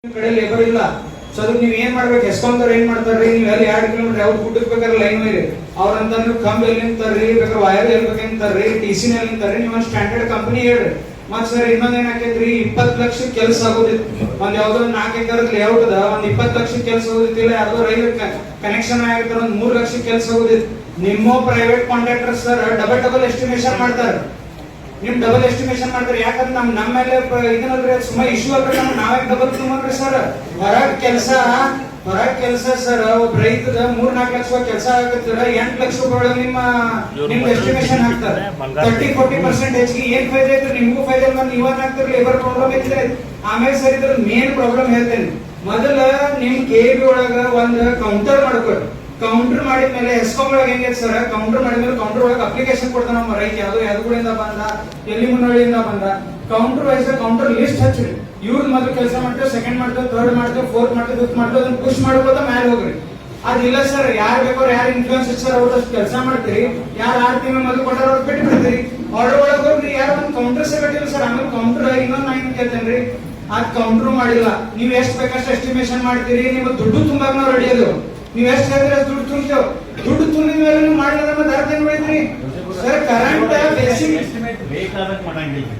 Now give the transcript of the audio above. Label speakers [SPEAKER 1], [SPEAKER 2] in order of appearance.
[SPEAKER 1] ಕಡೆ ಲೇಬರ್ ಇಲ್ಲ. ಸೊ ಅದಕ್ಕೆ ನೀವ್ ಏನ್ ಮಾಡ್ಬೇಕು, ಎಸ್ಕಾಂದವ್ರು ಏನ್ ಮಾಡ್ತಾರ್ರಿ, ನೀವ್ ಅಲ್ಲಿ 2 ಕಿಲೋಮೀಟರ್ ಅವ್ರು ಗುಡ್ಡಕ್ ಬೇಕಾದ್ರೆ ಲೈನ್ ಮೇಲೆ ಅವ್ರಂತ ನೀವು ಕಂಬ್ ಎಲ್ಲಿ ನಿಂತಾರ್ರಿ, ಬೇಕಾದ್ರೆ ವೈರ್ ಎಲ್ಲಿ ಬೇಕಂತಾರ್ರಿ, ಟಿಸಿ ನಲ್ಲಿ ನಿಂತಾರ್ರಿ, ನೀವು ಒಂದು ಸ್ಟ್ಯಾಂಡರ್ಡ್ ಕಂಪನಿ ಹೇಳ್ರಿ. ಮತ್ ಸರ್ ಇನ್ನೊಂದ್ ಏನ್ ಹಾಕೈತ್ರಿ, 20 ಲಕ್ಷ ಕೆಲಸ ಆಗೋದಿತ್ತು. ಒಂದ್ ಯಾವ್ದೋ 4 ಎಕರೆ ಲೇಔಟ್ ಅದ, ಒಂದ್ 20 ಲಕ್ಷ ಕೆಲಸ ಆಗೋದಿತ್ತಿಲ್ಲ. ಯಾವ್ದೋ ರೈಲ್ವೆ ಕನೆಕ್ಷನ್ ಆಗಿರ್ತಾರ, ಒಂದ್ 3 ಲಕ್ಷ ಕೆಲಸ ಆಗೋದಿತ್ತು. ನಿಮ್ಮ private contractor sir double estimation ಮಾಡ್ತಾರೆ. ನಿಮ್ ಡಬಲ್ ಎಸ್ಟಿಮೇಷನ್ ಮಾಡ್ತಾರೆ. ಯಾಕಂದ್ರೆ ನಮ್ಮ ಮೇಲೆ ಇದನ್ನಲ್ರಿ ಸುಮ್ಮ ಇಶ್ಯೂ ಅಲ್ರಿ, ನಾವೇ ಡಬಲ್ ತುಂಬ್ರಿ ಸರ್. ಹೊರಗ್ ಕೆಲಸ ಸರ್, ಒಬ್ಬ ರೈತದ 3-4 ಲಕ್ಷ ಕೆಲಸ ಆಗತ್ತಿರ 8 ಲಕ್ಷ ರೂಪಾಯಿ ನಿಮ್ ಎಸ್ಟಿಮೇಷನ್ ಹಾಕ್ತಾರೆ. 30-40% ಹೆಚ್ಚಿಗೆ ಏನ್ ಫೈದೆ ಐತ್ರಿ, ನಿಮ್ಗೂ ಫೈದೆ ಇಲ್ಲ, ನೀವನ್ ಹಾಕ್ತಾರೆ, ಲೇಬರ್ ಪ್ರಾಬ್ಲಮ್ ಐತ್ರಿ. ಆಮೇಲೆ ಸರ್ ಇದ್ರ ಮೇನ್ ಪ್ರಾಬ್ಲಮ್ ಹೇಳ್ತೇನೆ. ಮೊದಲ ನಿಮ್ ಕೆಬಿ ಒಳಗ ಒಂದ್ ಕೌಂಟರ್ ಮಾಡ್ಕೊಡ್ರಿ. ಕೌಂಟರ್ ಮಾಡಿದ್ಮೇಲೆ ಎಸ್ಕಾಂ ಒಳಗೆ ಹೆಂಗೆ ಸರ್, ಕೌಂಟರ್ ಮಾಡಿದ್ಮೇಲೆ ಕೌಂಟರ್ ಒಳಗೆ ಅಪ್ಲಿಕೇಶನ್ ಕೊಡ್ತಾನ ನಮ್ಮ ರೈತ, ಯಾವ್ದುಗಳಿಂದ ಬಂದ, ಎಲ್ಲಿ ಮುನ್ನೋಳಿಯಿಂದ ಬಂದ, ಕೌಂಟರ್ ವೈಸ್ ಕೌಂಟರ್ ಲಿಸ್ಟ್ ಹಚ್ಚ್ರಿ. ಇವ್ರ ಮೊದಲು ಕೆಲಸ ಮಾಡ್ತೇವೆ, ಸೆಕೆಂಡ್ ಮಾಡ್ತೇವೆ, ಥರ್ಡ್ ಮಾಡ್ತೇವೆ, ಫೋರ್ತ್ ಮಾಡ್ತೇವೆ, ಫಿಫ್ತ್ ಮಾಡ್ತೇವೆ, ಅದನ್ನ ಪುಷ್ ಮಾಡ್ಕೋತಾ ಮೇಲೆ ಹೋಗ್ರಿ. ಅದಿಲ್ಲ ಸರ್, ಯಾರು ಬೇಕಾದ್ರೆ ಯಾರು ಇನ್ಫ್ಲೂಯೆನ್ಸ್ ಸರ್ ಅವ್ರಷ್ಟು ಕೆಲಸ ಮಾಡ್ತೀರಿ, ಯಾರು 6 ತಿಂಗಳು ಮೊದಲು ಕೊಟ್ಟಾರ ಅವ್ರು ಬಿಟ್ಟು ಬಿಡ್ತೀರಿ. ಆರ್ಡರ್ ಒಳಗೆ ಹೋಗ್ರಿ, ಯಾರು ಒಂದು ಕೌಂಟರ್ ಸಿಗಟ್ಟಿಲ್ಲ ಸರ್. ಆಮೇಲೆ ಕೌಂಟರ್ ಇನ್ನೊಂದು ನಾ ಏನ್ ಕೇಳ್ತೇನ್ರಿ, ಅದ್ ಕೌಂಟರ್ ಮಾಡಿಲ್ಲ, ನೀವ್ ಎಷ್ಟು ಬೇಕಷ್ಟು ಎಸ್ಟಿಮೇಷನ್ ಮಾಡ್ತೀರಿ, ನಿಮ್ಮ ದುಡ್ಡು ತುಂಬಾಗ ನಾವು ರೆಡಿ ಅದು. ನೀವ್ ಎಷ್ಟು ಹೇಳಿದ್ರೆ ದುಡ್ಡು ತುಂಬ್ತೇವೆ, ದುಡ್ಡು ತುಂಬಿದ ಮೇಲೆ ನೀವು ಮಾಡಿಲ್ಲ ಮತ್ತೆ ಅರ್ಥ ಏನ್ ಮಾಡಿದ್ರಿ ಸರ್. ಕರೆಂಟ್ ಬೇಸಿಕ್
[SPEAKER 2] ಬೇಕಾದಾಗ ಮಾಡಂಗಿಲ್ಲ.